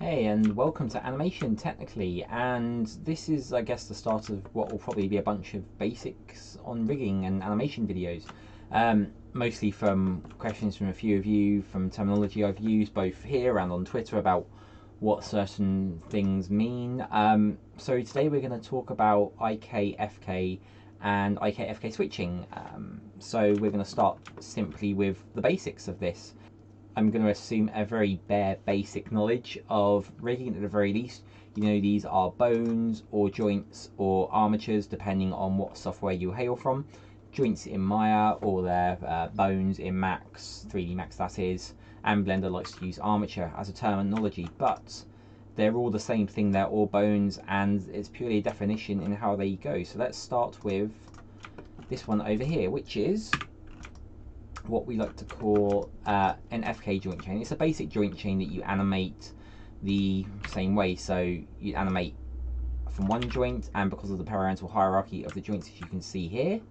Hey, and welcome to Animation Technically, and this is, I guess, the start of what will probably be a bunch of basics on rigging and animation videos. Mostly from questions from a few of you, from terminology I've used both here and on Twitter about what certain things mean. So today we're going to talk about IK-FK and IK-FK switching. So we're going to start simply with the basics of this. I'm going to assume a very bare basic knowledge of rigging at the very least. You know, these are bones or joints or armatures depending on what software you hail from. Joints in Maya or their bones in Max, 3D Max that is, and Blender likes to use armature as a terminology, but they're all the same thing, they're all bones, and it's purely a definition in how they go. So let's start with this one over here, which is what we like to call an FK joint chain. It's a basic joint chain that you animate the same way. So you animate from one joint, and because of the parental hierarchy of the joints, as you can see here,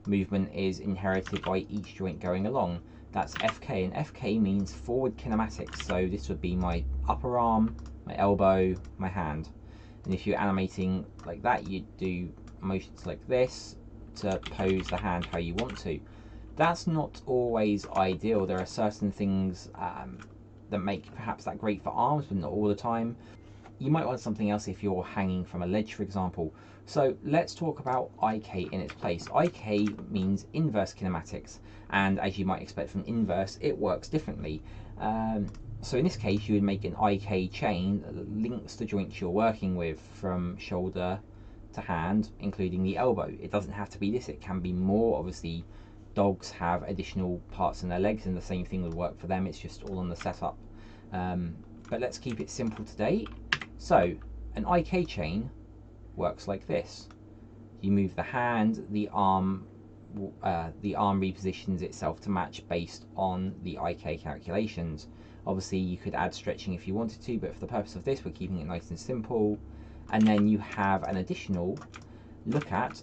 movement is inherited by each joint going along. That's FK, and FK means forward kinematics. So this would be my upper arm, my elbow, my hand. And if you're animating like that, you do motions like this to pose the hand how you want to. That's not always ideal. There are certain things that make perhaps that great for arms, but not all the time. You might want something else if you're hanging from a ledge, for example. So let's talk about IK in its place. IK means inverse kinematics, and as you might expect from inverse, it works differently. So in this case, you would make an IK chain that links the joints you're working with from shoulder to hand, including the elbow. It doesn't have to be this, it can be more. Obviously, dogs have additional parts in their legs, and the same thing would work for them. It's just all on the setup. But let's keep it simple today. So an IK chain works like this. You move the hand, the arm repositions itself to match based on the IK calculations. Obviously you could add stretching if you wanted to, but for the purpose of this we're keeping it nice and simple. And then you have an additional look at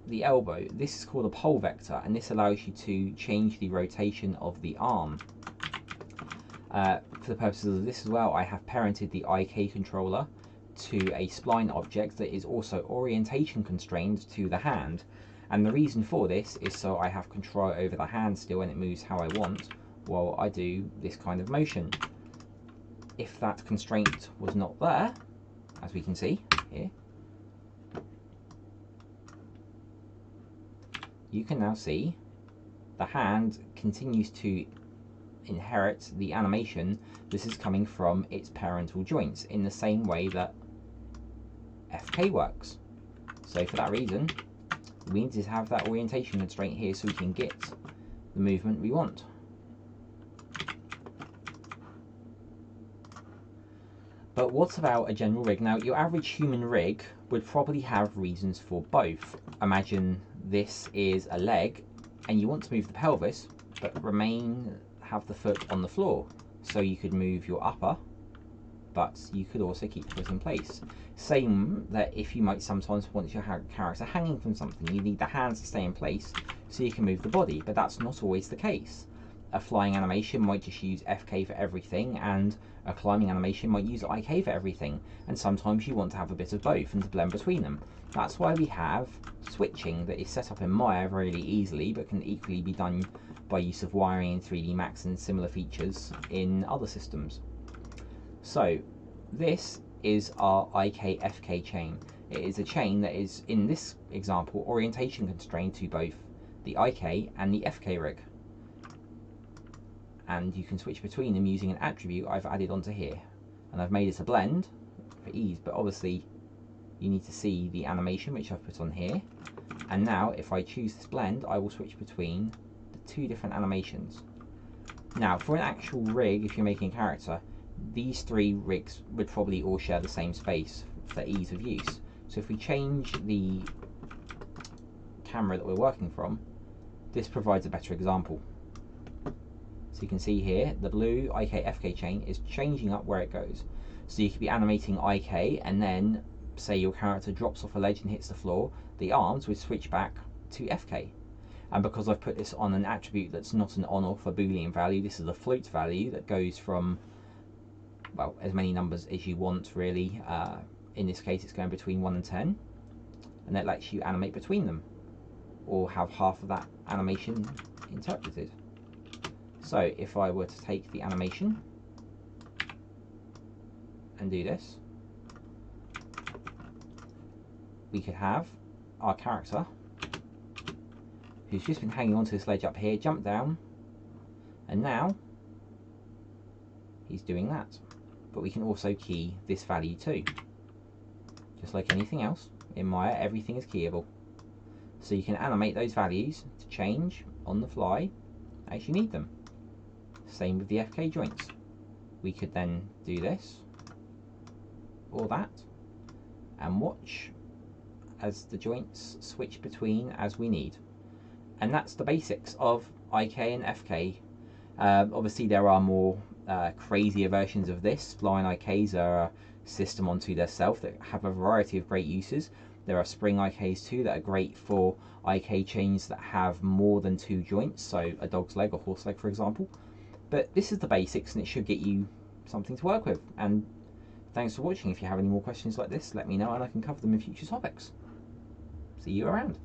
the elbow. This is called a pole vector, and this allows you to change the rotation of the arm. For the purposes of this as well, I have parented the IK controller to a spline object that is also orientation constrained to the hand. And the reason for this is so I have control over the hand still, and it moves how I want while I do this kind of motion. If that constraint was not there, as we can see here, you can now see the hand continues to inherit the animation. This is coming from its parental joints in the same way that FK works. So for that reason, we need to have that orientation constraint here so we can get the movement we want. But what about a general rig? Now, your average human rig would probably have reasons for both. Imagine this is a leg and you want to move the pelvis but have the foot on the floor. So you could move your upper, but you could also keep the foot in place. Same that if you might sometimes want your character hanging from something, you need the hands to stay in place so you can move the body, but that's not always the case. A flying animation might just use FK for everything, and a climbing animation might use IK for everything, and sometimes you want to have a bit of both and to blend between them. That's why we have switching that is set up in Maya really easily, but can equally be done by use of wiring in 3D Max and similar features in other systems. So this is our IK-FK chain. It is a chain that is, in this example, orientation constrained to both the IK and the FK rig. And you can switch between them using an attribute I've added onto here. And I've made it a blend for ease, but obviously you need to see the animation which I've put on here. And now if I choose this blend, I will switch between the two different animations. Now for an actual rig, if you're making a character, these three rigs would probably all share the same space for ease of use. So if we change the camera that we're working from, this provides a better example. So you can see here, the blue IK-FK chain is changing up where it goes. So you could be animating IK, and then say your character drops off a ledge and hits the floor, the arms would switch back to FK. And because I've put this on an attribute that's not an on-off, a Boolean value, this is a float value that goes from well, as many numbers as you want really. In this case it's going between 1 and 10, and that lets you animate between them or have half of that animation interpreted. So if I were to take the animation and do this, we could have our character, who's just been hanging onto this ledge up here, jump down, and now he's doing that. But we can also key this value too. Just like anything else in Maya, everything is keyable. So you can animate those values to change on the fly as you need them. Same with the FK joints. We could then do this or that and watch as the joints switch between as we need. And that's the basics of IK and FK. Obviously there are more crazier versions of this. Spline IKs are a system unto themselves that have a variety of great uses. There are spring IKs too that are great for IK chains that have more than 2 joints, so a dog's leg or horse leg for example. But this is the basics and it should get you something to work with. And thanks for watching. If you have any more questions like this, let me know and I can cover them in future topics. See you around.